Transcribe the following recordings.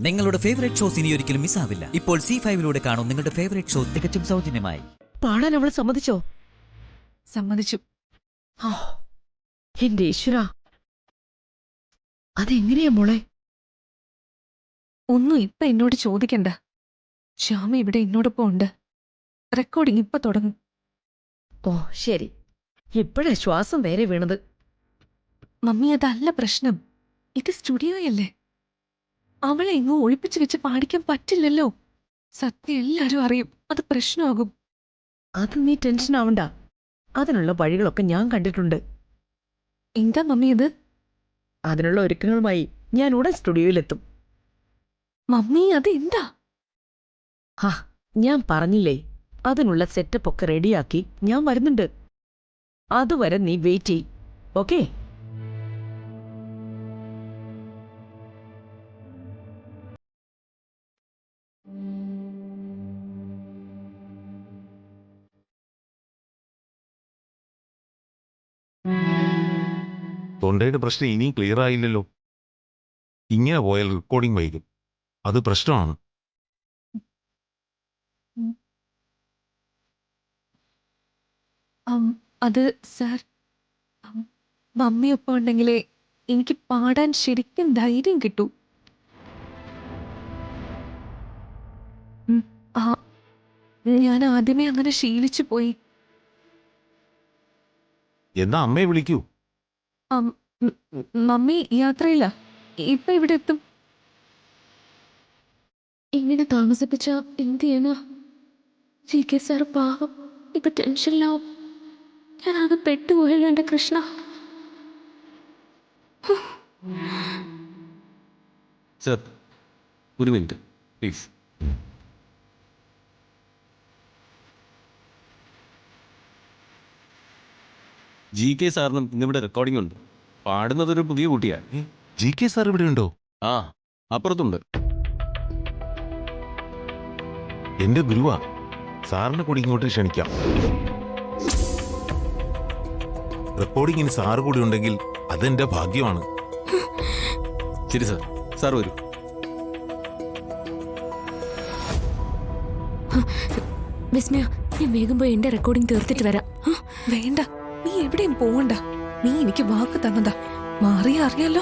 നിങ്ങളുടെ favourite shows ഇനി ഒരിക്കലും മിസ്സാവില്ല. ഇപ്പോൾ C5-ലൂടെ കാണും നിങ്ങളുടെ ഫേവറേറ്റ് ഷോ തികച്ചും സൗജന്യമായി. പാടാൻ അവൾ സമ്മതിച്ചോ? സമ്മതിച്ചു. എന്റെ ഈശ്വരാ, അതെങ്ങനെയാ മോളെ? ഒന്നും ഇപ്പൊ എന്നോട് ചോദിക്കണ്ട. ശ്യാമ ഇവിടെ എന്നോടൊപ്പം ഉണ്ട്. റെക്കോർഡിംഗ് ഇപ്പൊ തുടങ്ങും. ഓ ശരി, ഇപ്പോഴാ ശ്വാസം വേറെ വീണത്. മമ്മി, അതല്ല പ്രശ്നം. ഇത് സ്റ്റുഡിയോയല്ലേ. അവളെ എങ്ങോ ഒഴിപ്പിച്ചു വെച്ച് പാടിക്കാൻ പറ്റില്ലല്ലോ. സത്യം എല്ലാരും അറിയും. അത് പ്രശ്നമാകും. അത് നീ ടെൻഷൻ ആവണ്ട, അതിനുള്ള വഴികളൊക്കെ ഞാൻ കണ്ടിട്ടുണ്ട്. എന്താ മമ്മി ഇത്? അതിനുള്ള ഒരുക്കങ്ങളുമായി ഞാൻ ഉടൻ സ്റ്റുഡിയോയിലെത്തും. മമ്മി, അത് എന്താ? ഞാൻ പറഞ്ഞില്ലേ, അതിനുള്ള സെറ്റപ്പ് ഒക്കെ റെഡിയാക്കി ഞാൻ വരുന്നുണ്ട്. അതുവരെ നീ വെയിറ്റ് ചെയ്, ഓക്കേ? തൊണ്ടയുടെ പ്രശ്നം ഇനിയും ക്ലിയർ ആയില്ലല്ലോ. ഇങ്ങനെ പോയാൽ റെക്കോർഡിംഗ് വൈകും. അത് പ്രശ്നമാണ്. അത് സാർ, മമ്മിയൊപ്പം ഉണ്ടെങ്കിലേ എനിക്ക് പാടാൻ ശരിക്കും ധൈര്യം കിട്ടൂ. ഞാൻ ആദ്യമേ അങ്ങനെ ശീലിച്ചു പോയി. എന്നാ അമ്മയെ വിളിക്കൂ. മമ്മി യാത്രയില്ല, ഇപ്പൊ ഇവിടെ എത്തും. ഇങ്ങനെ താമസിപ്പിച്ച എന്ത് ചെയ്യാനാ? GK സാർ പാവം, ഇപ്പൊ ടെൻഷനിലാവും. ഞാനത് പെട്ടുപോയല്ലോ എന്റെ കൃഷ്ണ. സർ, ഒരു മിനിറ്റ് പ്ലീസ്. GK സാറിനും ഇന്നിവിടെ റെക്കോർഡിംഗ് ഉണ്ട്. പാടുന്നതൊരു പുതിയ കുട്ടിയാണ്. GK സാർ ഇവിടെ ഉണ്ടോ? ആ, അപ്പുറത്തുണ്ട്. എന്റെ ഗുരുവാ, സാറിനെ കൂടി ഇങ്ങോട്ട് ക്ഷണിക്കാം. റെക്കോർഡിങ്ങിന് സാറ് കൂടി ഉണ്ടെങ്കിൽ അതെന്റെ ഭാഗ്യമാണ്. ശരി സാർ, സാർ വരൂ. വിസ്മയ, ഞാൻ വേഗം പോയി എന്റെ റെക്കോർഡിംഗ് തീർത്തിട്ട് വരാം. വേണ്ട, നീ എവിടെയും പോവണ്ട. നീ എനിക്ക് വാക്ക് തന്നതാ, മാറിയ അറിയാലോ.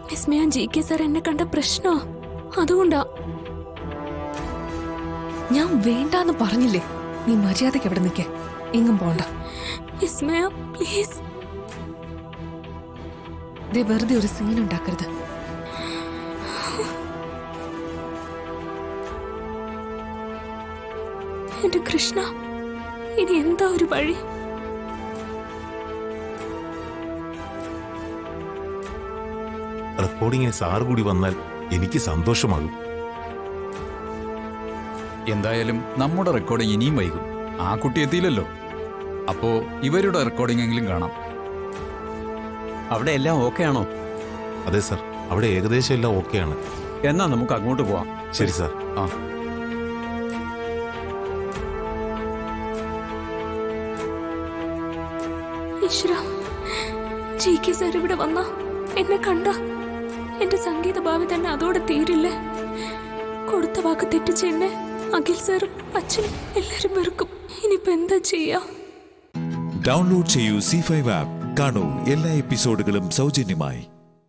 വിസ്മയ, GK സാർ എന്നെ കണ്ട പ്രശ്നോ, അതുകൊണ്ടാ. ഞാൻ വേണ്ടാന്ന് പറഞ്ഞില്ലേ. നീ മര്യാദയ്ക്ക് എവിടെ നിൽക്കേ, എങ്ങും പോണ്ട. വിസ്മയ പ്ലീസ്. വെറുതെ ഒരു സീൻ ഉണ്ടാക്കരുത്. എന്റെ കൃഷ്ണ, ഇനി എന്താ ഒരു വഴി? റെക്കോർഡിങ്ങിന് സാറ് കൂടി വന്നാൽ എനിക്ക് സന്തോഷമാകും. എന്തായാലും നമ്മുടെ റെക്കോർഡിംഗ് ഇനിയും വൈകും. ആ കുട്ടി എത്തിയില്ലല്ലോ. അപ്പോ ഇവരുടെ റെക്കോർഡിംഗ് എങ്കിലും കാണാം. അവിടെ എല്ലാം ഓക്കെ ആണോ? അതെ സാർ, അവിടെ ഏകദേശം എല്ലാം ഓക്കെയാണ്. എന്നാ നമുക്ക് അങ്ങോട്ട് പോവാം. ശരി സാർ. ആ, ഈശ്വരാ, GK സാർ ഇവിടെ വന്ന എന്നെ കണ്ട എന്റെ സംഗീത ഭാവി തന്നെ അതോടെ തീരില്ലേ. കൊടുത്ത വാക്ക് തെറ്റിച്ച് എന്നെ അഖിൽ സാറും അച്ഛനും എല്ലാരും വെറുക്കും. ഇനിയിപ്പോ എന്താ ചെയ്യാ? ഡൗൺലോഡ് ചെയ്യൂ C5 ആപ്പ്. കാണൂ എല്ലാ എപ്പിസോഡുകളും സൗജന്യമായി.